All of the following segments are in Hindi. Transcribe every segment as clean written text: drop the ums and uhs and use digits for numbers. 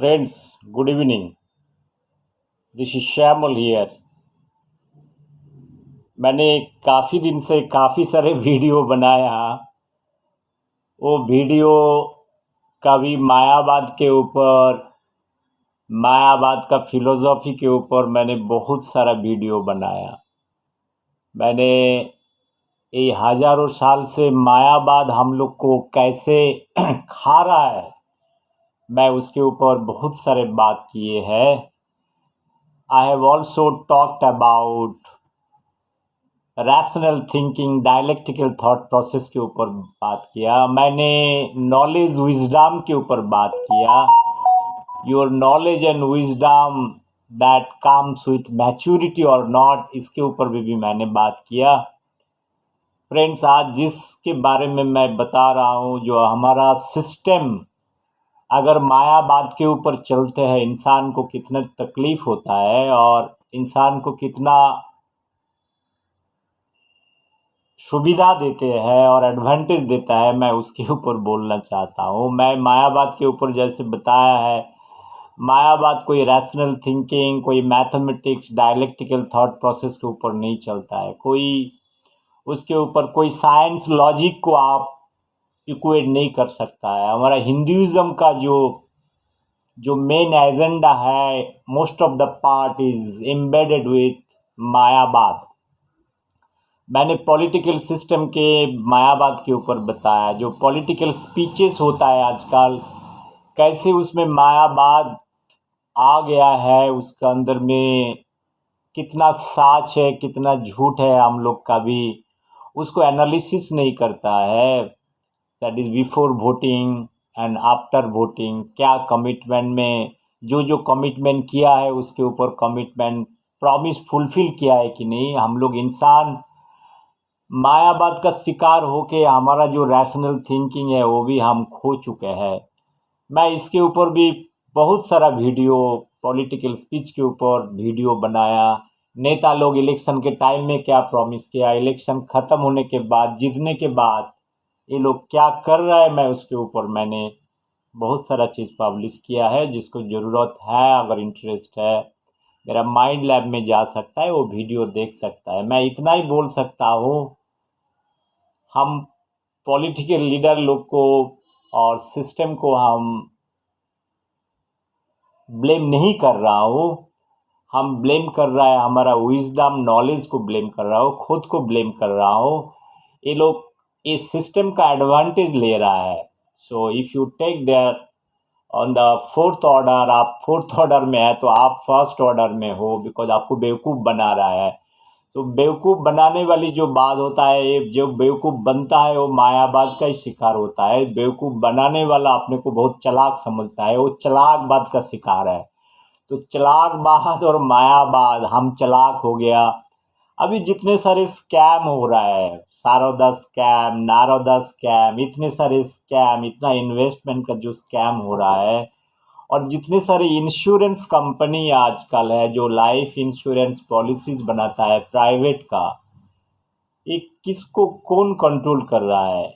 Friends, good evening. This is Shyamul here. मैंने काफ़ी दिन से काफ़ी सारे वीडियो बनाया। वो वीडियो कभी मायावाद के ऊपर, मायावाद का फिलोसॉफी के ऊपर मैंने बहुत सारा वीडियो बनाया। मैंने ये हज़ारों साल से मायावाद हम लोग को कैसे खा रहा है, मैं उसके ऊपर बहुत सारे बात किए हैं। I have also talked about rational thinking, dialectical thought process के ऊपर बात किया। मैंने नॉलेज विजडम के ऊपर बात किया। Your knowledge and wisdom that comes with maturity और नॉट, इसके ऊपर भी मैंने बात किया। फ्रेंड्स, आज जिसके बारे में मैं बता रहा हूँ, जो हमारा सिस्टम अगर मायावाद के ऊपर चलते हैं, इंसान को कितना तकलीफ होता है और इंसान को कितना सुविधा देते हैं और एडवांटेज देता है, मैं उसके ऊपर बोलना चाहता हूँ। मैं मायावाद के ऊपर जैसे बताया है, मायावाद कोई रैशनल थिंकिंग, कोई मैथमेटिक्स, डायलेक्टिकल थॉट प्रोसेस के ऊपर नहीं चलता है। कोई उसके ऊपर कोई साइंस लॉजिक को आप इक्वेट नहीं कर सकता है। हमारा हिंदुइज्म का जो मेन एजेंडा है, most of the part is embedded with Mayavad. मैंने पॉलिटिकल सिस्टम के मायावाद के ऊपर बताया। जो पॉलिटिकल स्पीचेस होता है आजकल, कैसे उसमें मायावाद आ गया है, उसके अंदर में कितना सच है, कितना झूठ है, हम लोग का भी उसको एनालिसिस नहीं करता है। That is before voting and after voting, क्या कमिटमेंट में जो कमिटमेंट किया है उसके ऊपर कमिटमेंट प्रॉमिस फुलफिल किया है कि नहीं। हम लोग इंसान मायावाद का शिकार होके हमारा जो रैशनल थिंकिंग है वो भी हम खो चुके हैं। मैं इसके ऊपर भी बहुत सारा वीडियो, पॉलिटिकल स्पीच के ऊपर वीडियो बनाया। नेता लोग इलेक्शन के टाइम में क्या प्रॉमिस किया, इलेक्शन ख़त्म होने के बाद, जीतने के बाद ये लोग क्या कर रहे हैं, मैं उसके ऊपर मैंने बहुत सारा चीज़ पब्लिश किया है। जिसको ज़रूरत है, अगर इंटरेस्ट है, मेरा माइंड लैब में जा सकता है, वो वीडियो देख सकता है। मैं इतना ही बोल सकता हूँ, हम पॉलिटिकल लीडर लोग को और सिस्टम को हम ब्लेम नहीं कर रहा हूँ। हम ब्लेम कर रहा है हमारा विजडम, नॉलेज को ब्लेम कर रहा हूँ, खुद को ब्लेम कर रहा हूँ। ये लोग इस सिस्टम का एडवांटेज ले रहा है। So if you take there on the fourth order, आप फोर्थ ऑर्डर में है तो आप फर्स्ट ऑर्डर में हो, बिकॉज आपको बेवकूफ़ बना रहा है। तो बेवकूफ़ बनाने वाली जो बात होता है, ये जो बेवकूफ़ बनता है वो मायावाद का ही शिकार होता है। बेवकूफ़ बनाने वाला अपने को बहुत चालाक समझता है, वो चालाकवाद का शिकार है। तो चालाकवाद और मायावाद, हम चालाक हो गया। अभी जितने सारे स्कैम हो रहा है, शारदा स्कैम, नारदा स्कैम, इतने सारे स्कैम, इतना इन्वेस्टमेंट का जो स्कैम हो रहा है, और जितने सारे इंश्योरेंस कंपनी आजकल है जो लाइफ इंश्योरेंस पॉलिसीज बनाता है प्राइवेट का, ये किसको कौन कंट्रोल कर रहा है,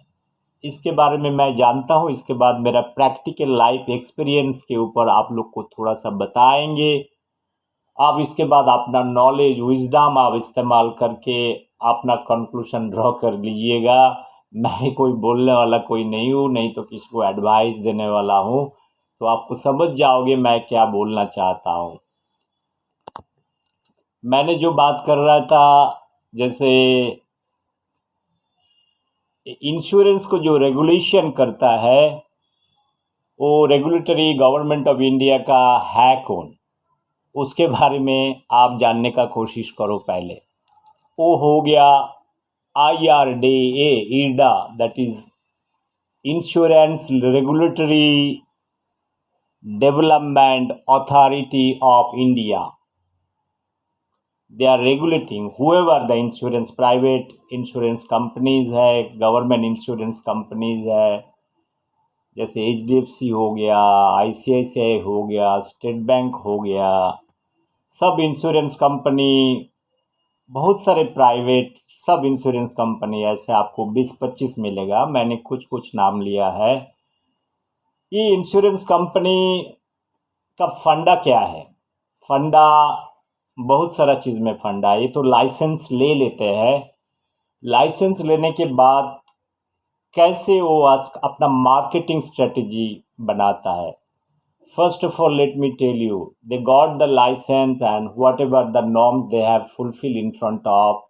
इसके बारे में मैं जानता हूँ। इसके बाद मेरा प्रैक्टिकल लाइफ एक्सपीरियंस के ऊपर आप लोग को थोड़ा सा बताएंगे। आप इसके बाद अपना नॉलेज, विजडम आप इस्तेमाल करके अपना कंक्लूशन ड्रॉ कर लीजिएगा। मैं कोई बोलने वाला कोई नहीं हूँ, नहीं तो किसी को एडवाइस देने वाला हूँ। तो आपको समझ जाओगे मैं क्या बोलना चाहता हूँ। मैंने जो बात कर रहा था, जैसे इंश्योरेंस को जो रेगुलेशन करता है, वो रेगुलेटरी गवर्नमेंट ऑफ इंडिया का है कौन, उसके बारे में आप जानने का कोशिश करो पहले। वो हो गया IRDA, IRDA, that is insurance regulatory development authority of India. They are regulating whoever the insurance, private insurance companies है, गवर्नमेंट इंश्योरेंस कंपनीज है, जैसे HDFC हो गया, ICICI हो गया, स्टेट बैंक हो गया, सब इंश्योरेंस कंपनी, बहुत सारे प्राइवेट सब इंश्योरेंस कंपनी, ऐसे आपको 20-25 मिलेगा। मैंने कुछ नाम लिया है। ये इंश्योरेंस कंपनी का फंडा क्या है? फंडा बहुत सारा चीज़ में फंडा है। ये तो लाइसेंस ले लेते हैं, लाइसेंस लेने के बाद कैसे वो आज अपना मार्केटिंग स्ट्रेटजी बनाता है। First of all let me tell you, they got the licence and whatever the norms they have fulfil in front of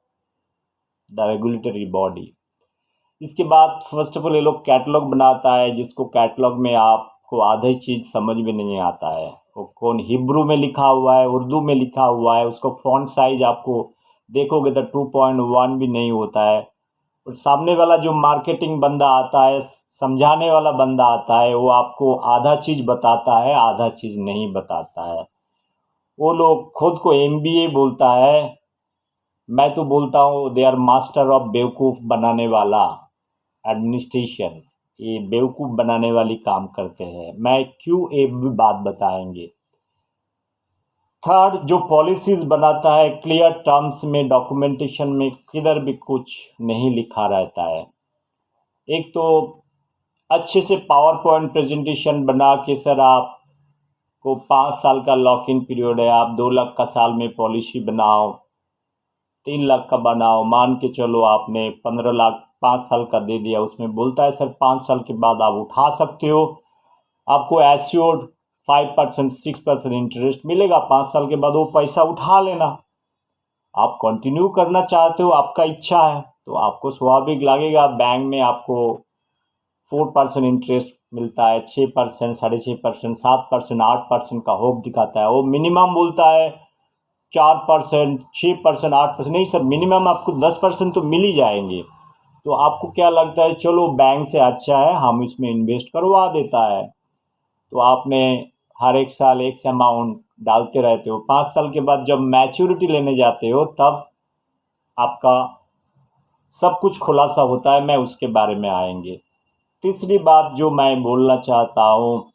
the regulatory body. इसके बाद फर्स्ट ऑफ ऑल ये लोग कैटलॉग बनाता है, जिसको कैटलॉग में आपको आधी चीज़ समझ में नहीं आता है। वो कौन हिब्रू में लिखा हुआ है, उर्दू में लिखा हुआ है, उसको फॉन्ट साइज आपको देखोगे तो 2.1 भी नहीं होता है। और सामने वाला जो मार्केटिंग बंदा आता है, समझाने वाला बंदा आता है, वो आपको आधा चीज़ बताता है, आधा चीज़ नहीं बताता है। वो लोग खुद को MBA बोलता है, मैं तो बोलता हूँ दे आर मास्टर ऑफ बेवकूफ़ बनाने वाला एडमिनिस्ट्रेशन। ये बेवकूफ़ बनाने वाली काम करते हैं। मैं क्यों एक भी बात बताएंगे। थर्ड, जो पॉलिसीज बनाता है क्लियर टर्म्स में, डॉक्यूमेंटेशन में किधर भी कुछ नहीं लिखा रहता है। एक तो अच्छे से पावर पॉइंट प्रेजेंटेशन बना के, सर आपको 5 साल का लॉक इन पीरियड है, आप 2 लाख का साल में पॉलिसी बनाओ, 3 लाख का बनाओ, मान के चलो आपने 15 लाख 5 साल का दे दिया। उसमें बोलता है सर 5 साल के बाद आप उठा सकते हो, आपको एश्योर्ड 5% 6% इंटरेस्ट मिलेगा, 5 साल के बाद वो पैसा उठा लेना। आप कंटिन्यू करना चाहते हो, आपका इच्छा है, तो आपको स्वाभाविक लगेगा बैंक में आपको 4% इंटरेस्ट मिलता है, 6%, 6.5%, 7%, 8% का होप दिखाता है। वो मिनिमम बोलता है 4%, 6%, 8%, नहीं सर मिनिमम आपको 10% तो मिल ही जाएंगे। तो आपको क्या लगता है, चलो बैंक से अच्छा है हम इसमें इन्वेस्ट करवा देता है। तो आपने हर एक साल एक से अमाउंट डालते रहते हो। 5 साल के बाद जब मैच्योरिटी लेने जाते हो तब आपका सब कुछ खुलासा होता है। मैं उसके बारे में आएंगे। तीसरी बात जो मैं बोलना चाहता हूँ,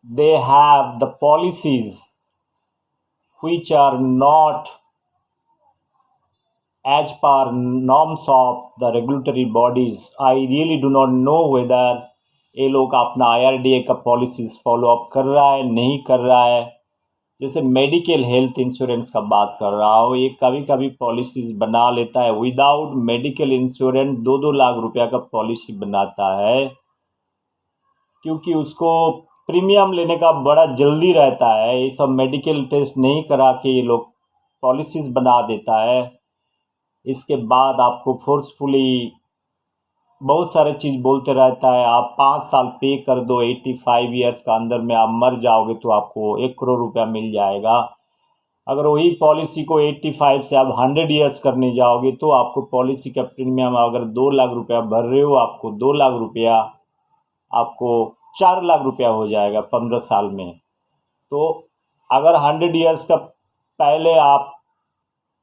they have the policies which are not as per norms of the regulatory bodies. I really do not know whether ये लोग अपना IRDA का पॉलिसीज फॉलो अप कर रहा है, नहीं कर रहा है। जैसे मेडिकल हेल्थ इंश्योरेंस का बात कर रहा हूँ, ये कभी कभी पॉलिसीज बना लेता है विदाउट मेडिकल इंश्योरेंस, 2-2 लाख रुपया का पॉलिसी बनाता है, क्योंकि उसको प्रीमियम लेने का बड़ा जल्दी रहता है। ये सब मेडिकल टेस्ट नहीं करा के ये लोग पॉलिसीज बना देता है। इसके बाद आपको फोर्सफुली बहुत सारे चीज़ बोलते रहता है, आप 5 साल पे कर दो, 85 ईयर्स का अंदर में आप मर जाओगे तो आपको 1 करोड़ रुपया मिल जाएगा। अगर वही पॉलिसी को 85 से आप 100 ईयर्स करने जाओगे तो आपको पॉलिसी का प्रीमियम, अगर 2 लाख रुपया भर रहे हो, आपको 2 लाख रुपया, आपको 4 लाख रुपया हो जाएगा 15 साल में। तो अगर 100 ईयर्स का पहले आप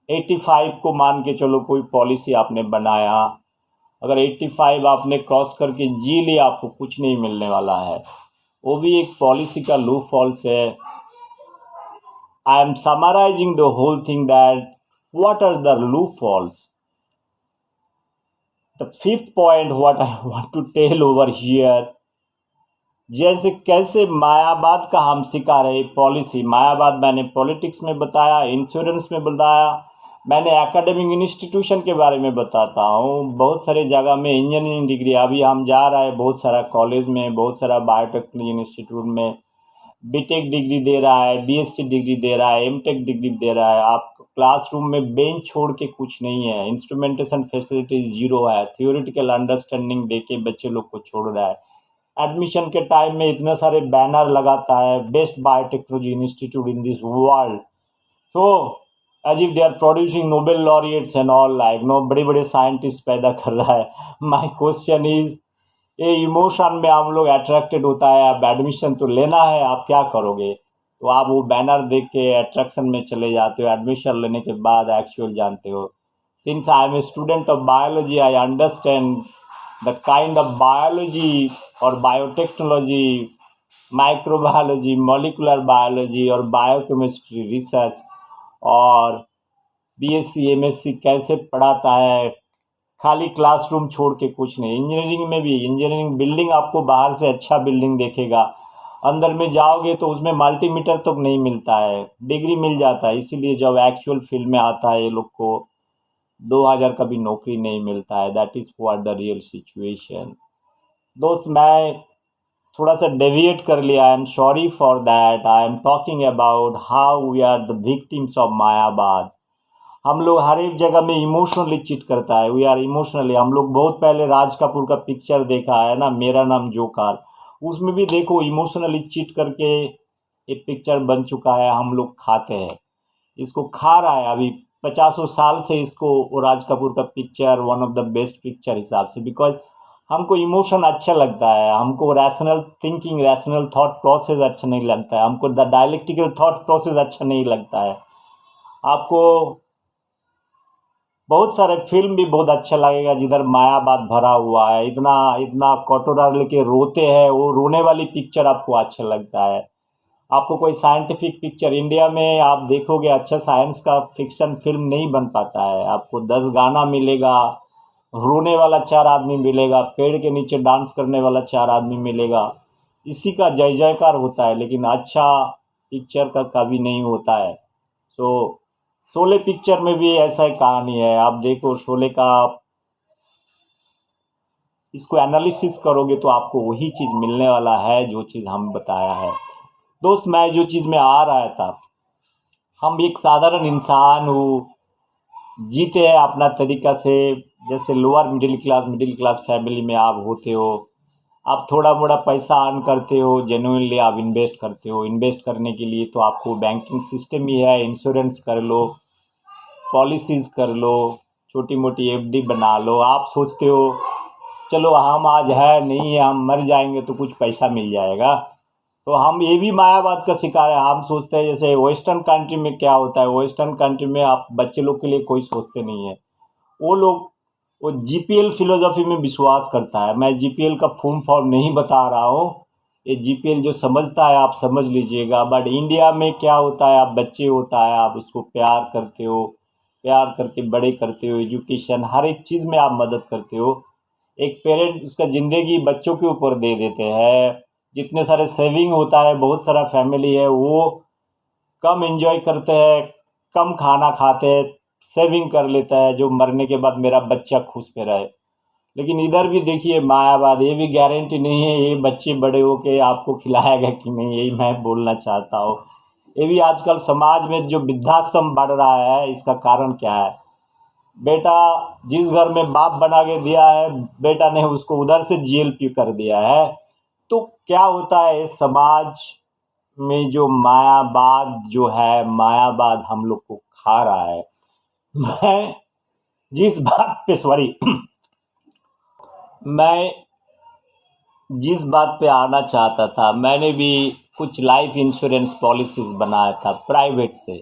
85 को मान के चलो कोई पॉलिसी आपने बनाया, अगर 85 आपने क्रॉस करके जी लिया, आपको कुछ नहीं मिलने वाला है। वो भी एक पॉलिसी का लूप फॉल्स है। I am summarising the whole thing that what are the loopholes. The fifth point what I want to tell over here, जैसे कैसे मायावाद का हम शिकार है। पॉलिसी मायावाद मैंने पॉलिटिक्स में बताया, इंश्योरेंस में बताया, मैंने एकेडमिक इंस्टीट्यूशन के बारे में बताता हूँ। बहुत सारे जगह में इंजीनियरिंग डिग्री, अभी हम जा रहा है बहुत सारा कॉलेज में, बहुत सारा बायोटेक्नोलॉजी इंस्टीट्यूट में बीटेक डिग्री दे रहा है, BSc डिग्री दे रहा है, एमटेक डिग्री दे रहा है। आप क्लासरूम में बेंच छोड़ के कुछ नहीं है, इंस्ट्रूमेंटेशन फैसिलिटीज जीरो है, थियोरिटिकल अंडरस्टैंडिंग दे के बच्चे लोग को छोड़ रहा है। एडमिशन के टाइम में इतने सारे बैनर लगाता है, best biotechnology institute in this world, so as if they are producing Nobel laureates and all, like no, बड़े बड़े साइंटिस्ट पैदा कर रहा है। माई क्वेश्चन इज, ये इमोशन में हम लोग अट्रैक्टेड होता है, अब एडमिशन तो लेना है, आप क्या करोगे? तो आप वो बैनर देख के अट्रैक्शन में चले जाते हो, एडमिशन लेने के बाद एक्चुअल जानते हो। Since I am a student of biology, I understand the kind of biology और बायोटेक्नोलॉजी, माइक्रोबायोलॉजी, मॉलिकुलर बायोलॉजी और बायोकेमिस्ट्री रिसर्च और BSc MSc कैसे पढ़ाता है, खाली क्लासरूम छोड़ के कुछ नहीं। इंजीनियरिंग में भी, इंजीनियरिंग बिल्डिंग आपको बाहर से अच्छा बिल्डिंग देखेगा, अंदर में जाओगे तो उसमें मल्टीमीटर तक नहीं मिलता है, डिग्री मिल जाता है। इसीलिए जब एक्चुअल फील्ड में आता है ये लोग को 2000 का भी नौकरी नहीं मिलता है। That is what the real situation. दोस्त, मैं थोड़ा सा डेविएट कर लिया, I am sorry for that. I am talking about how we are the victims of Mayabad. हम लोग हर एक जगह में इमोशनली चीट करता है, वी आर इमोशनली। हम लोग बहुत पहले राज कपूर का पिक्चर देखा है ना, मेरा नाम जोकर, उसमें भी देखो इमोशनली चीट करके एक पिक्चर बन चुका है। हम लोग खाते हैं, इसको खा रहा है अभी 50 साल से इसको, वो राज कपूर का picture one of the best picture हिसाब से। बिकॉज हमको इमोशन अच्छा लगता है, हमको rational thinking, rational thought process अच्छा नहीं लगता है, हमको द डायलेक्टिकल थॉट प्रोसेस अच्छा नहीं लगता है। आपको बहुत सारे फिल्म भी बहुत अच्छा लगेगा जिधर मायाबाद भरा हुआ है, इतना इतना कटोरा लेके रोते हैं, वो रोने वाली पिक्चर आपको अच्छा लगता है। आपको कोई साइंटिफिक पिक्चर इंडिया में आप देखोगे, अच्छा साइंस का फिक्शन फिल्म नहीं बन पाता है। आपको 10 गाना मिलेगा, रोने वाला 4 आदमी मिलेगा, पेड़ के नीचे डांस करने वाला 4 आदमी मिलेगा, इसी का जय जयकार होता है, लेकिन अच्छा पिक्चर का कभी नहीं होता है। सो शोले पिक्चर में भी ऐसा ही कहानी है। आप देखो शोले का, इसको एनालिसिस करोगे तो आपको वही चीज़ मिलने वाला है जो चीज़ हम बताया है। दोस्त, मैं जो चीज़ में आ रहा था, हम एक साधारण इंसान हूँ, जीते हैं अपना तरीका से। जैसे लोअर मिडिल क्लास फैमिली में आप होते हो, आप थोड़ा मोड़ा पैसा अर्न करते हो, जेन्युइनली आप इन्वेस्ट करते हो। इन्वेस्ट करने के लिए तो आपको बैंकिंग सिस्टम ही है, इंश्योरेंस कर लो, पॉलिसीज़ कर लो, छोटी मोटी एफडी बना लो। आप सोचते हो चलो हम आज है नहीं है, हम मर जाएंगे तो कुछ पैसा मिल जाएगा, तो हम ये भी मायावाद का शिकार है। हम सोचते हैं जैसे वेस्टर्न कंट्री में क्या होता है, वेस्टर्न कंट्री में आप बच्चे लोग के लिए कोई सोचते नहीं है। वो लोग वो जीपीएल फिलोसॉफी में विश्वास करता है। मैं जीपीएल का फुल फॉर्म नहीं बता रहा हूँ, ये जीपीएल जो समझता है आप समझ लीजिएगा। बट इंडिया में क्या होता है, आप बच्चे होता है, आप उसको प्यार करते हो, प्यार करके बड़े करते हो, एजुकेशन हर एक चीज़ में आप मदद करते हो। एक पेरेंट उसका ज़िंदगी बच्चों के ऊपर दे देते हैं। जितने सारे सेविंग होता है, बहुत सारा फैमिली है वो कम एंजॉय करते हैं, कम खाना खाते हैं, सेविंग कर लेता है जो मरने के बाद मेरा बच्चा खुश पे रहे। लेकिन इधर भी देखिए मायावाद, ये भी गारंटी नहीं है ये बच्चे बड़े होके आपको खिलाएगा कि नहीं, यही मैं बोलना चाहता हूँ। ये भी आजकल समाज में जो वृद्धाश्रम बढ़ रहा है, इसका कारण क्या है? बेटा जिस घर में बाप बना के दिया है, बेटा ने उसको उधर से जीएलपी कर दिया है। तो क्या होता है इस समाज में, जो मायावाद जो है, मायावाद हम लोग को खा रहा है। मैं जिस बात पे सॉरी मैं जिस बात पे आना चाहता था, मैंने भी कुछ लाइफ इंश्योरेंस पॉलिसीज बनाया था प्राइवेट से।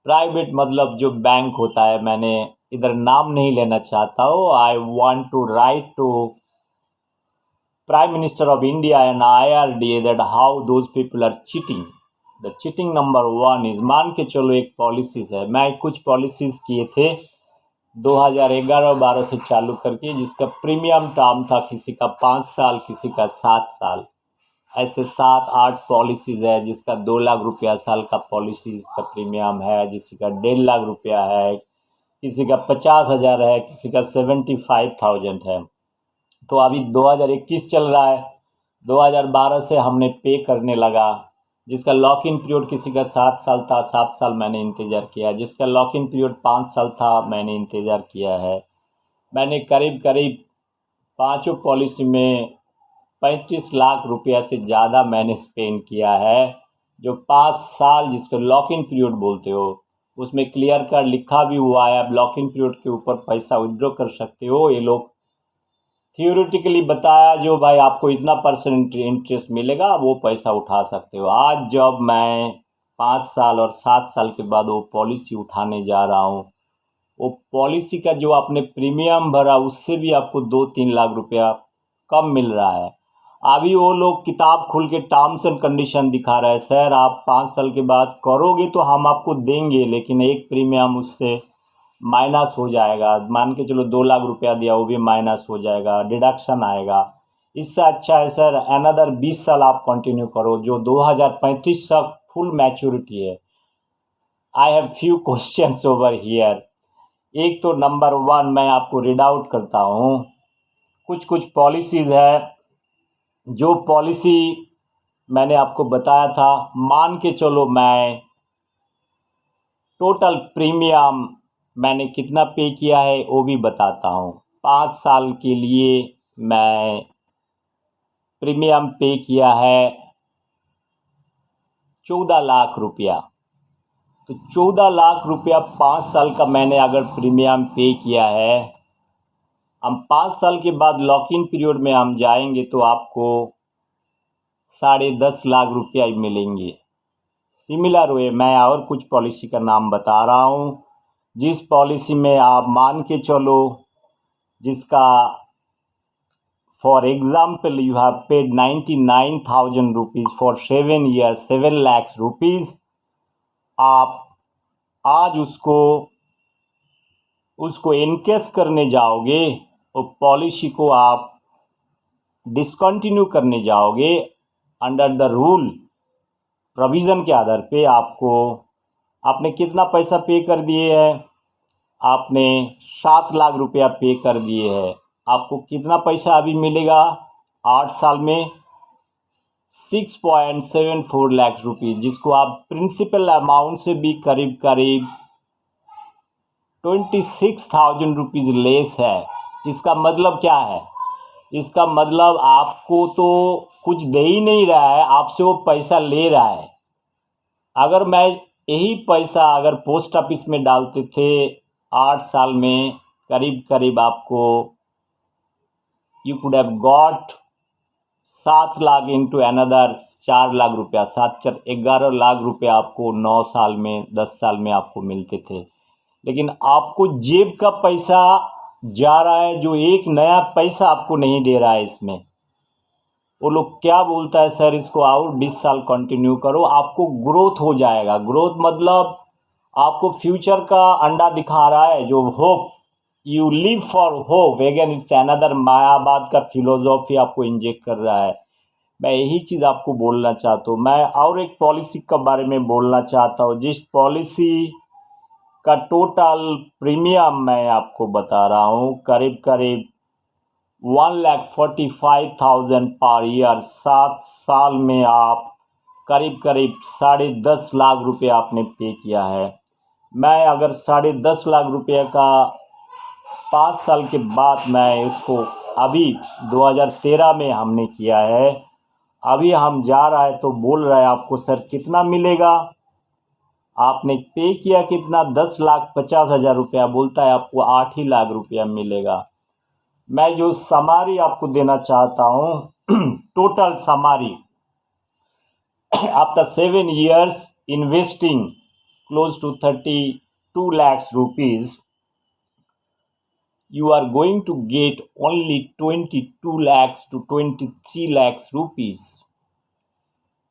प्राइवेट मतलब जो बैंक होता है, मैंने इधर नाम नहीं लेना चाहता हूँ। I want to write to Prime Minister of India and IRDA that how those people are cheating. The cheating number one is, मान के चलो एक पॉलिसीज है, मैं कुछ पॉलिसीज किए थे 2011-12 से चालू करके, जिसका प्रीमियम टर्म था किसी का 5 साल, किसी का 7 साल, ऐसे 7-8 पॉलिसीज है। जिसका 2 लाख रुपया साल का पॉलिसीज का प्रीमियम है, किसी का 1.5 लाख रुपया है, किसी का 50,000 है, किसी का 75,000 है। तो अभी 2021 चल रहा है, 2012 से हमने पे करने लगा। जिसका लॉक इन पीरियड किसी का 7 साल था, 7 साल मैंने इंतज़ार किया। जिसका लॉक इन पीरियड 5 साल था, मैंने इंतज़ार किया है। मैंने करीब करीब पाँचों पॉलिसी में 35 लाख रुपया से ज़्यादा मैंने स्पेंड किया है। जो 5 साल जिसको लॉक इन पीरियड बोलते हो, उसमें क्लियर कर लिखा भी हुआ है, आप लॉक इन पीरियड के ऊपर पैसा विड्रॉ कर सकते हो। ये लोग थियोरेटिकली बताया जो भाई आपको इतना % इंटरेस्ट मिलेगा, वो पैसा उठा सकते हो। आज जब मैं 5 साल और 7 साल के बाद वो पॉलिसी उठाने जा रहा हूँ, वो पॉलिसी का जो आपने प्रीमियम भरा उससे भी आपको 2-3 लाख रुपया कम मिल रहा है। अभी वो लोग किताब खोल के टर्म्स एंड कंडीशन दिखा रहे हैं, सर आप 5 साल के बाद करोगे तो हम आपको देंगे, लेकिन एक प्रीमियम उससे माइनस हो जाएगा। मान के चलो 2 लाख रुपया दिया, वो भी माइनस हो जाएगा, डिडक्शन आएगा। इससे अच्छा है सर अनदर 20 साल आप कंटिन्यू करो, जो 2035 तक फुल मैच्योरिटी है। I have few questions over here. एक तो नंबर 1 मैं आपको रीड आउट करता हूँ। कुछ कुछ पॉलिसीज़ है, जो पॉलिसी मैंने आपको बताया था, मान के चलो मैं टोटल प्रीमियम मैंने कितना पे किया है वो भी बताता हूँ। 5 साल के लिए मैं प्रीमियम पे किया है 14 लाख रुपया। तो 14 लाख रुपया 5 साल का मैंने अगर प्रीमियम पे किया है, हम 5 साल के बाद लॉक इन पीरियड में हम जाएंगे तो आपको 10.5 लाख रुपया ही मिलेंगे। सिमिलर वे मैं और कुछ पॉलिसी का नाम बता रहा हूँ, जिस पॉलिसी में आप मान के चलो, जिसका for example you have paid 99,000 rupees for 7 years 7 lakhs rupees, आप आज उसको इनकेस करने जाओगे और पॉलिसी को आप डिसकंटिन्यू करने जाओगे अंडर द रूल प्रोविज़न के आधार पे। आपने कितना पैसा पे कर दिए है? आपने 7 लाख रुपया पे कर दिए है। आपको कितना पैसा अभी मिलेगा 8 साल में? 6.74 लाख रुपीज़, जिसको आप प्रिंसिपल अमाउंट से भी करीब करीब 26,000 रुपीज़ लेस है। इसका मतलब क्या है? इसका मतलब आपको तो कुछ दे ही नहीं रहा है, आपसे वो पैसा ले रहा है। अगर मैं यही पैसा अगर पोस्ट ऑफिस में डालते थे 8 साल में, करीब करीब आपको you could have got 7 lakh into another 4 lakh रुपया, 11 लाख रुपया आपको 9 साल में 10 साल में आपको मिलते थे। लेकिन आपको जेब का पैसा जा रहा है, जो एक नया पैसा आपको नहीं दे रहा है इसमें। वो लोग क्या बोलता है, सर इसको और 20 साल कंटिन्यू करो, आपको ग्रोथ हो जाएगा। ग्रोथ मतलब आपको फ्यूचर का अंडा दिखा रहा है, जो hope, you live for hope. Again it's another Mayavad का फिलोसॉफी आपको इंजेक्ट कर रहा है। मैं यही चीज़ आपको बोलना चाहता हूँ। मैं और एक पॉलिसी के बारे में बोलना चाहता हूँ, जिस पॉलिसी का टोटल प्रीमियम मैं आपको बता रहा हूँ करीब करीब 1,45,000 पर ईयर। 7 साल में आप करीब करीब 10.5 लाख रुपये आपने पे किया है। मैं अगर 10.5 लाख रुपये का 5 साल के बाद मैं इसको अभी 2013 में हमने किया है, अभी हम जा रहा है तो बोल रहा है आपको सर कितना मिलेगा? आपने पे किया कितना? 10,50,000 रुपया। बोलता है आपको 8 ही लाख रुपया मिलेगा। मैं जो समारी आपको देना चाहता हूँ टोटल समारी after 7 years investing close to 32 lakhs rupees, you are going to get only 22 lakhs to 23 lakhs rupees.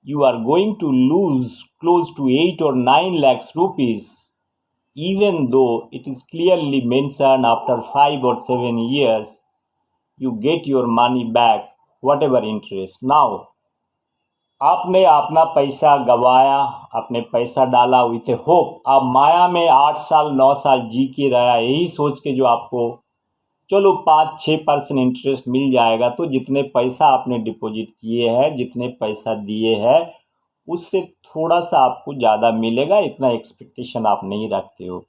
You are going to lose close to 8 or 9 lakhs rupees, even though it is clearly mentioned after 5 or 7 years you get your money back whatever interest. Now आपने अपना पैसा गवाया, आपने पैसा डाला विथ होप, आप माया में 8 साल 9 साल जी के रहा, यही सोच के जो आपको चलो 5-6% इंटरेस्ट मिल जाएगा, तो जितने पैसा आपने डिपॉजिट किए हैं, जितने पैसा दिए हैं, उससे थोड़ा सा आपको ज़्यादा मिलेगा, इतना एक्सपेक्टेशन आप नहीं रखते हो।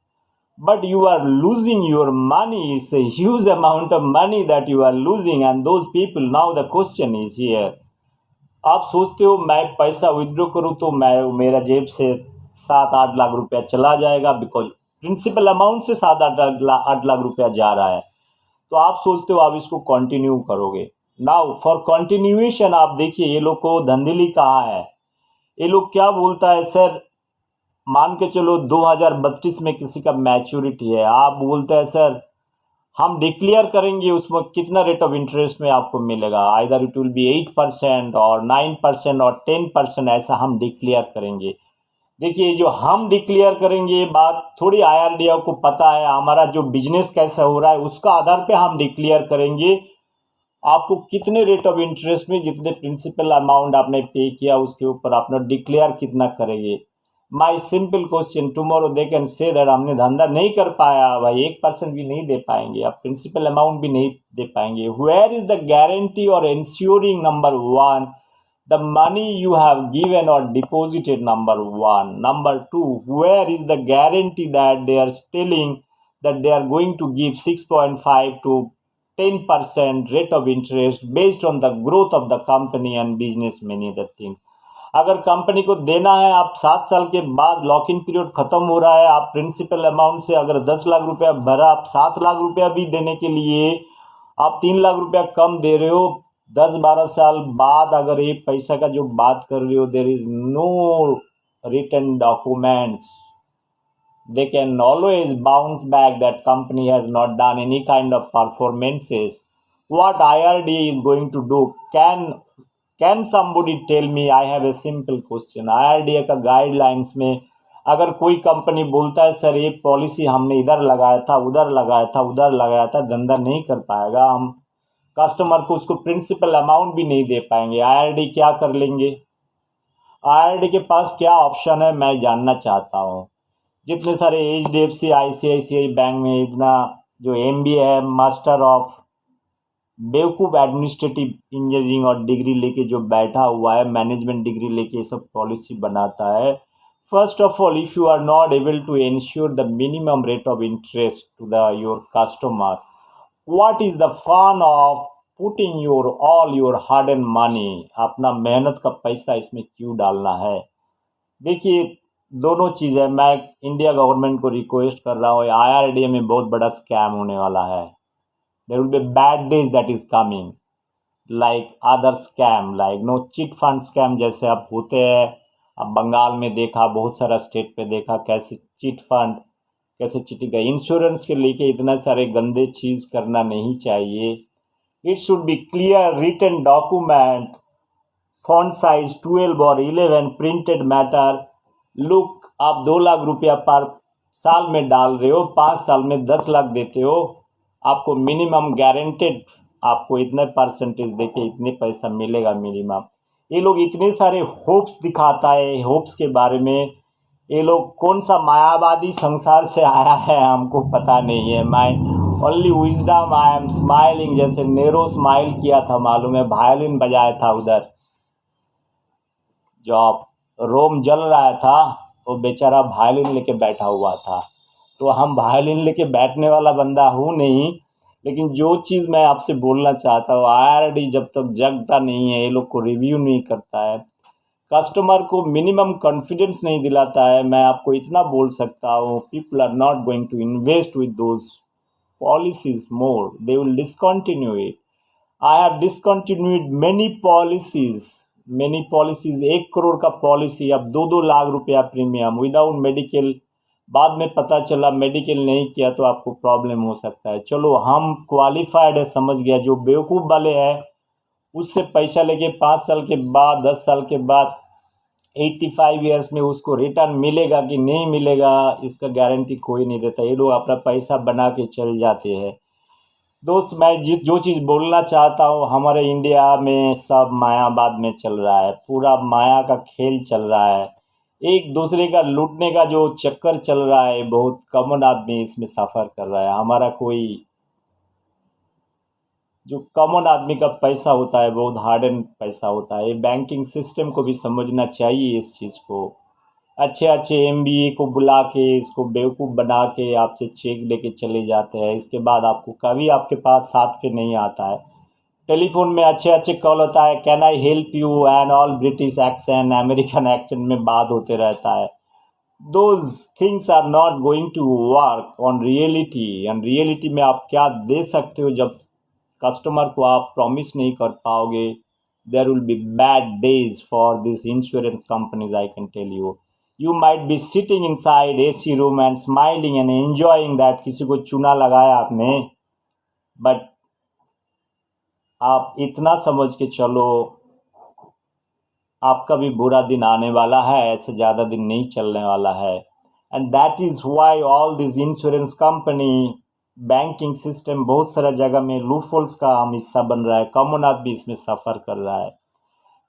But you are losing your money, it's a huge amount of money that you are losing and those people. Now the question is here, आप सोचते हो मैं पैसा विड्रॉ करूँ तो मेरा जेब से 7-8 लाख रुपया चला जाएगा, बिकॉज प्रिंसिपल अमाउंट से 7-8 लाख रुपया जा रहा है, तो आप सोचते हो आप इसको कंटिन्यू करोगे। नाउ फॉर कंटिन्यूएशन आप देखिए ये लोग को धंधली कहाँ है। ये लोग क्या बोलता है, सर मान के चलो 2032 में किसी का मैच्योरिटी है, आप बोलते हैं सर हम डिक्लेयर करेंगे उसमें कितना रेट ऑफ इंटरेस्ट में आपको मिलेगा, आइदर इट विल बी 8% और 9% और 10%, ऐसा हम डिक्लेयर करेंगे। देखिए जो हम डिक्लेयर करेंगे ये बात थोड़ी IRDAI को पता है, हमारा जो बिजनेस कैसा हो रहा है उसका आधार पे हम डिक्लेयर करेंगे। आपको कितने रेट ऑफ इंटरेस्ट में जितने प्रिंसिपल अमाउंट आपने पे किया उसके ऊपर आपने डिक्लेयर कितना करेंगे। My simple question, tomorrow they can say that हमने धंधा नहीं कर पाया भाई, 1% भी नहीं दे पाएंगे, आप प्रिंसिपल अमाउंट भी नहीं दे पाएंगे। वेयर इज द गारंटी और ensuring number one the money you have given or deposited, number one. Number two, where is the guarantee that they are telling that they are going to give 6.5 to 10% rate of interest based on the growth of the company and business, many other things. अगर कंपनी को देना है, आप 7 साल के बाद लॉक इन पीरियड खत्म हो रहा है, आप प्रिंसिपल अमाउंट से अगर 10 लाख रुपया भरा, आप 7 लाख रुपया भी देने के लिए आप 3 लाख रुपया कम दे रहे हो। 10-12 साल बाद अगर ये पैसा का जो बात कर रहे हो, there is no written documents, they can always bounce back that company has not done any kind of performances. What IRDA is going to do? Can somebody tell me? I have a simple question. IRDA का गाइडलाइंस में अगर कोई कंपनी बोलता है सर ये पॉलिसी हमने इधर लगाया था, उधर लगाया था, उधर लगाया था, धंधा नहीं कर पाएगा, हम कस्टमर को उसको प्रिंसिपल अमाउंट भी नहीं दे पाएंगे, IRDA क्या कर लेंगे? IRDA के पास क्या ऑप्शन है, मैं जानना चाहता हूँ। जितने सारे HDFC ICICI बैंक में इतना जो MBA है, मास्टर ऑफ बेवकूफ़ एडमिनिस्ट्रेटिव इंजीनियरिंग और डिग्री लेके जो बैठा हुआ है, मैनेजमेंट डिग्री लेके ये सब पॉलिसी बनाता है। First of all, if you are not able to ensure the minimum rate of interest to the your customer, what is the fun of putting your all your hard and money? अपना मेहनत का पैसा इसमें क्यों डालना है? देखिए, दोनों चीज़ें मैं इंडिया गवर्नमेंट को रिक्वेस्ट कर रहा हूँ, IRDA में बहुत बड़ा स्कैम होने वाला है। There will be bad days that is coming, like other scam, like no chit fund scam जैसे अब होते हैं। अब बंगाल में देखा, बहुत सारा स्टेट पे देखा कैसे चिट फंड, कैसे चिटिंग का। इंश्योरेंस के लेके इतना सारे गंदे चीज़ करना नहीं चाहिए। It should be clear written document, font size 12 और 11, प्रिंटेड मैटर। लुक, आप 2 लाख रुपया पर साल में डाल रहे हो, 5 साल में 10 लाख देते हो, आपको मिनिमम गारंटेड आपको इतने परसेंटेज देके इतने पैसा मिलेगा मिनिमम। ये लोग इतने सारे होप्स दिखाता है, होप्स के बारे में ये लोग कौन सा मायावादी संसार से आया है हमको पता नहीं है। My only wisdom I am smiling, जैसे नेरो स्माइल किया था मालूम है, वायलिन बजाया था उधर, जो रोम जल रहा था वो बेचारा वायलिन लेके बैठा हुआ था। तो हम वायलिन लेके बैठने वाला बंदा हूँ नहीं, लेकिन जो चीज़ मैं आपसे बोलना चाहता हूँ, IRDA जब तक जगता नहीं है, ये लोग को रिव्यू नहीं करता है, कस्टमर को मिनिमम कॉन्फिडेंस नहीं दिलाता है, मैं आपको इतना बोल सकता हूँ, people are not going to invest with those policies more, they will discontinue it. I have discontinued many policies 1 crore का पॉलिसी, अब 2-2 लाख रुपया प्रीमियम विदाउट मेडिकल। बाद में पता चला मेडिकल नहीं किया तो आपको प्रॉब्लम हो सकता है। चलो हम क्वालिफाइड है, समझ गया। जो बेवकूफ़ वाले हैं उससे पैसा लेके 5 साल के बाद, 10 साल के बाद, 85 ईयर्स में उसको रिटर्न मिलेगा कि नहीं मिलेगा, इसका गारंटी कोई नहीं देता। ये लोग अपना पैसा बना के चल जाते हैं। दोस्त, मैं जो चीज़ बोलना चाहता हूँ, हमारे इंडिया में सब मायावाद में चल रहा है, पूरा माया का खेल चल रहा है, एक दूसरे का लूटने का जो चक्कर चल रहा है, बहुत कॉमन आदमी इसमें सफ़र कर रहा है। हमारा कोई जो कॉमन आदमी का पैसा होता है बहुत हार्ड एंड पैसा होता है। बैंकिंग सिस्टम को भी समझना चाहिए इस चीज़ को। अच्छे अच्छे MBA को बुला के इसको बेवकूफ़ बना के आपसे चेक लेके चले जाते हैं, इसके बाद आपको कभी आपके पास साथ पे नहीं आता है। टेलीफोन में अच्छे अच्छे कॉल होता है, can I help you, and all British accent, American accent में बात होते रहता है। Those things are not going to work on reality. And reality में आप क्या दे सकते हो जब कस्टमर को आप प्रॉमिस नहीं कर पाओगे? There will be bad days for this insurance companies, I can tell you. You might be sitting inside AC room and smiling and enjoying that किसी को चूना लगाया आपने, बट आप इतना समझ के चलो आपका भी बुरा दिन आने वाला है, ऐसे ज़्यादा दिन नहीं चलने वाला है। And that is why all this insurance company, banking system बहुत सारा जगह में लूफहोल्स का हम हिस्सा बन रहा है, कॉमन आदमी इसमें सफ़र कर रहा है।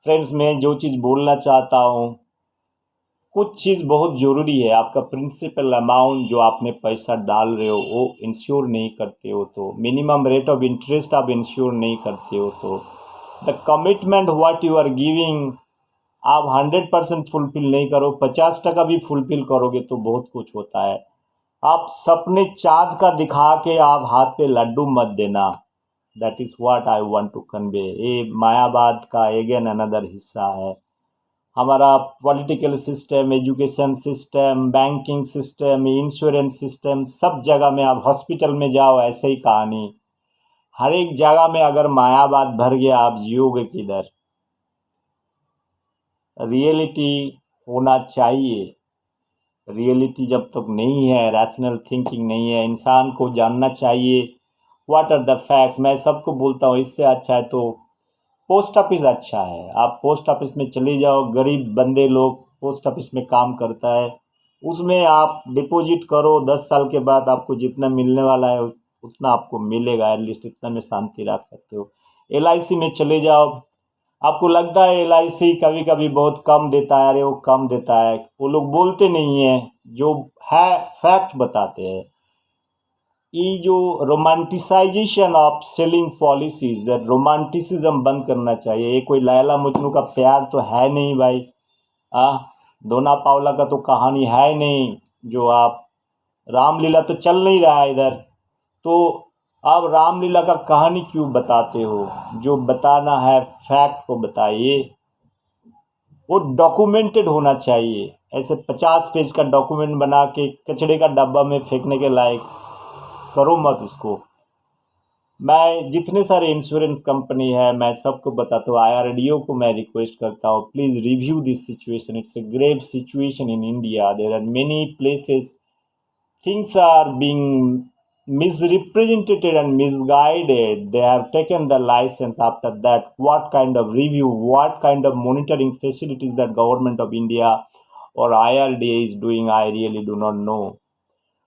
फ्रेंड्स, मैं जो चीज़ बोलना चाहता हूँ, कुछ चीज़ बहुत ज़रूरी है। आपका प्रिंसिपल अमाउंट जो आपने पैसा डाल रहे हो वो इंश्योर नहीं करते हो तो, मिनिमम रेट ऑफ इंटरेस्ट आप इंश्योर नहीं करते हो तो, the commitment what you are giving आप 100% फुलफिल नहीं करो, 50% भी फुलफिल करोगे तो बहुत कुछ होता है। आप सपने चाँद का दिखा के आप हाथ पे लड्डू मत देना। That is what I want to convey. ये मायावाद का अगेन अनदर हिस्सा है। हमारा political system, education system, banking system, insurance system, सब जगह में आप हॉस्पिटल में जाओ ऐसे ही कहानी। हर एक जगह में अगर मायावाद भर गया, आप जियोगे किधर? रियलिटी होना चाहिए। रियलिटी जब तक नहीं है, रैशनल थिंकिंग नहीं है, इंसान को जानना चाहिए व्हाट आर द फैक्ट्स। मैं सबको बोलता हूँ इससे अच्छा है तो पोस्ट ऑफिस अच्छा है। आप पोस्ट ऑफिस में चले जाओ, गरीब बंदे लोग पोस्ट ऑफिस में काम करता है, उसमें आप डिपॉजिट करो, 10 साल के बाद आपको जितना मिलने वाला है उतना आपको मिलेगा, एटलीस्ट इतना में शांति रख सकते हो। LIC में चले जाओ, आपको लगता है LIC कभी कभी बहुत कम देता है, अरे वो कम देता है, वो लोग बोलते नहीं है, जो है फैक्ट बताते हैं। ये जो romanticization of selling policies, that romanticism बंद करना चाहिए। ये कोई लैला मजनू का प्यार तो है नहीं भाई। दोना पावला का तो कहानी है नहीं। जो आप रामलीला तो चल नहीं रहा है इधर, तो आप रामलीला का कहानी क्यों बताते हो? जो बताना है फैक्ट को बताइए, वो डॉक्यूमेंटेड होना चाहिए। ऐसे 50 पेज का डॉक्यूमेंट बना के कचड़े का डब्बा में फेंकने के लायक करो मत उसको। मैं जितने सारे इंश्योरेंस कंपनी है मैं सबको बताता हूँ, IRDO को मैं रिक्वेस्ट करता हूँ, please review this situation. It's a grave situation in India. There are many places things are being misrepresented and misguided. They have taken the license. After that, what kind of review, what kind of monitoring facilities that government of India or IRDA is doing, I really do not know.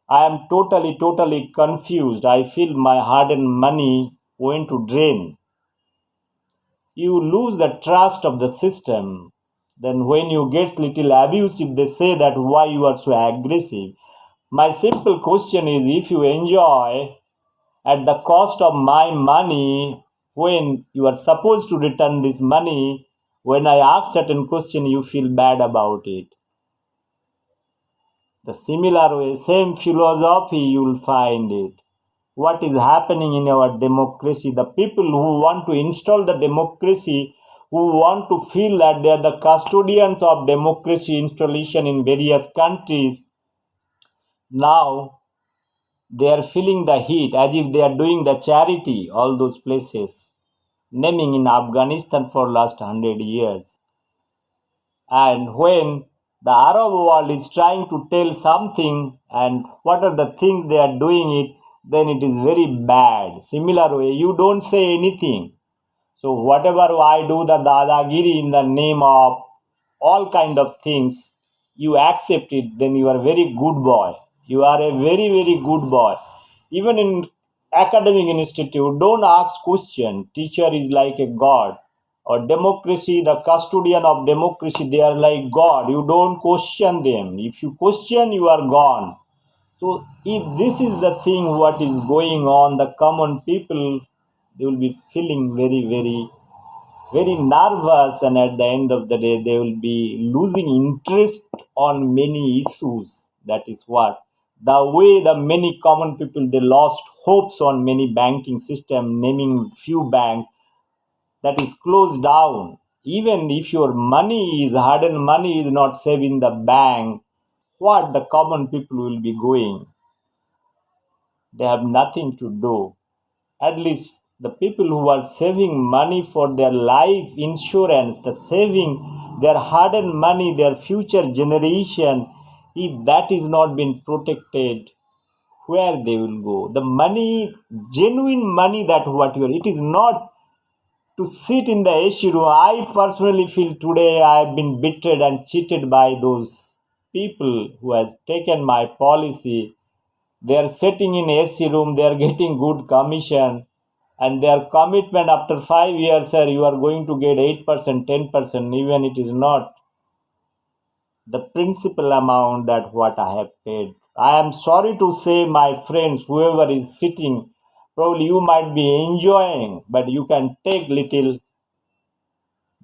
I am totally confused. I feel my hard-earned money going to drain. You lose the trust of the system. Then when you get little abusive, they say that why you are so aggressive. My simple question is, if you enjoy at the cost of my money, when you are supposed to return this money, when I ask certain question, you feel bad about it. The similar way, same philosophy, you will find it. What is happening in our democracy? The people who want to install the democracy, who want to feel that they are the custodians of democracy installation in various countries, now they are feeling the heat as if they are doing the charity, all those places, naming in Afghanistan for last 100 years. And when the Arab world is trying to tell something and what are the things they are doing it, then it is very bad. Similar way, you don't say anything. So whatever I do the dadagiri in the name of all kind of things, you accept it, then you are very good boy. You are a very good boy. Even in academic institute, don't ask question. Teacher is like a god. Or democracy, the custodian of democracy, they are like God. You don't question them. If you question, you are gone. So if this is the thing what is going on, the common people, they will be feeling very nervous, and at the end of the day they will be losing interest on many issues. That is what the way the many common people, they lost hopes on many banking system, naming few banks that is closed down. Even if your money is hard-earned money is not saved in the bank, what the common people will be going? They have nothing to do. At least the people who are saving money for their life insurance, the saving their hard-earned money, their future generation, if that is not been protected, where they will go? The money, genuine money, that what you are, it is not to sit in the AC room. I personally feel today I have been betrayed and cheated by those people who has taken my policy. They are sitting in AC room, they are getting good commission, and their commitment after 5 years, sir, you are going to get 8%, 10%, even it is not the principal amount that what I have paid. I am sorry to say, my friends, whoever is sitting, probably you might be enjoying, but you can take little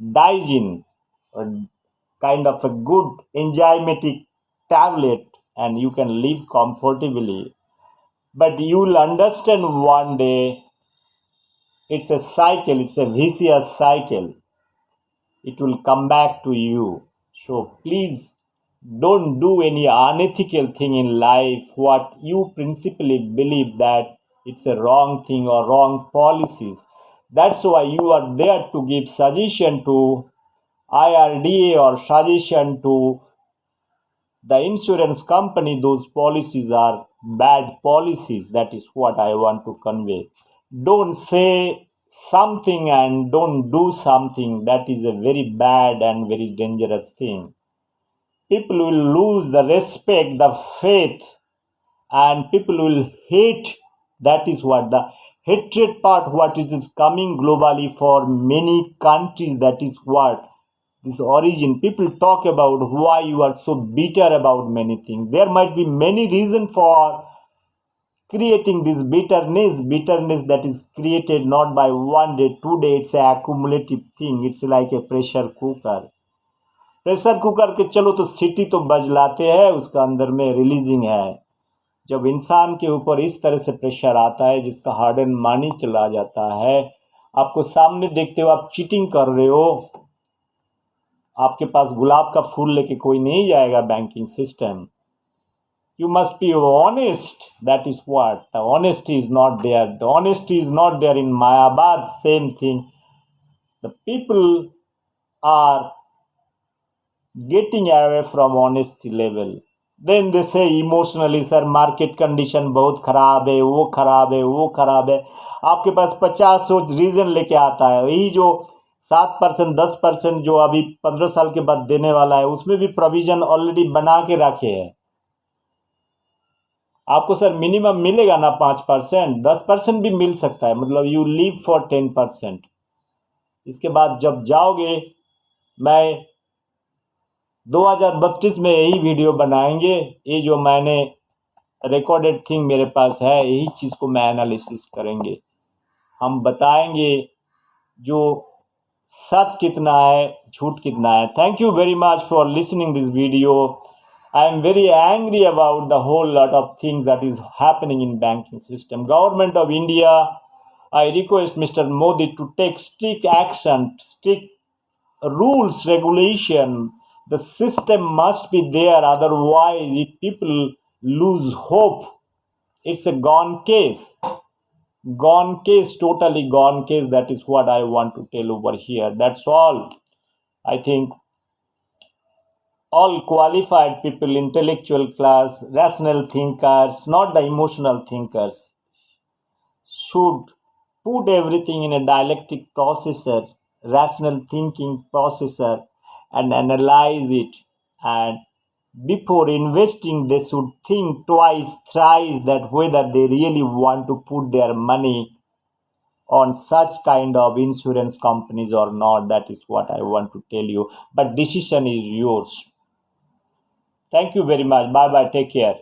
Daisin, or kind of a good enzymatic tablet, and you can live comfortably. But you will understand one day it's a cycle, it's a vicious cycle. It will come back to you. So please don't do any unethical thing in life what you principally believe that it's a wrong thing or wrong policies. That's why you are there to give suggestion to IRDA or suggestion to the insurance company. Those policies are bad policies. That is what I want to convey. Don't say something and don't do something. That is a very bad and very dangerous thing. People will lose the respect, the faith, and people will hate. That is what the hatred part, what it is coming globally for many countries. That is what this origin. People talk about why you are so bitter about many things. There might be many reasons for creating this bitterness that is created not by one day, 2 day. It's a accumulative thing. It's like a pressure cooker. Pressure cooker के चलो तो सीटी तो बजलाते हैं, उसका अंदर में रिलीजिंग है. जब इंसान के ऊपर इस तरह से प्रेशर आता है जिसका हार्ड एंड मनी चला जाता है, आपको सामने देखते हो आप चीटिंग कर रहे हो, आपके पास गुलाब का फूल लेके कोई नहीं जाएगा banking system. You must be honest. That is what. The honesty is not there. The honesty is not there in Mayabad. Same thing. The people are getting away from honesty level. Then they say emotionally, sir, market condition बहुत खराब है, वो खराब है, वो खराब है. आपके पास 50 रीजन लेके आता है. यही जो 7%, 10% जो अभी 15 साल के बाद देने वाला है, उसमें भी प्रोविजन ऑलरेडी बना के रखे हैं. आपको सर मिनिमम मिलेगा ना 5%, 10% भी मिल सकता है. मतलब यू लीव फॉर 10%. इसके बाद जब जाओगे, मैं 2032 में यही वीडियो बनाएंगे. ये जो मैंने रिकॉर्डेड थिंग मेरे पास है, यही चीज़ को मैं एनालिसिस करेंगे. हम बताएंगे जो सच कितना है, झूठ कितना है. Thank you very much for listening this video. I am very angry about the whole lot of things that is happening in banking system. Government of India, I request Mr. Modi to take strict action, strict rules, regulation. The system must be there, otherwise if people lose hope, it's a gone case. Gone case, totally gone case. That is what I want to tell over here. That's all. I think all qualified people, intellectual class, rational thinkers, not the emotional thinkers, should put everything in a dialectic processor, rational thinking processor, and analyze it. And before investing, they should think twice, thrice that whether they really want to put their money on such kind of insurance companies or not. That is what I want to tell you. But decision is yours. Thank you very much. Bye bye. Take care.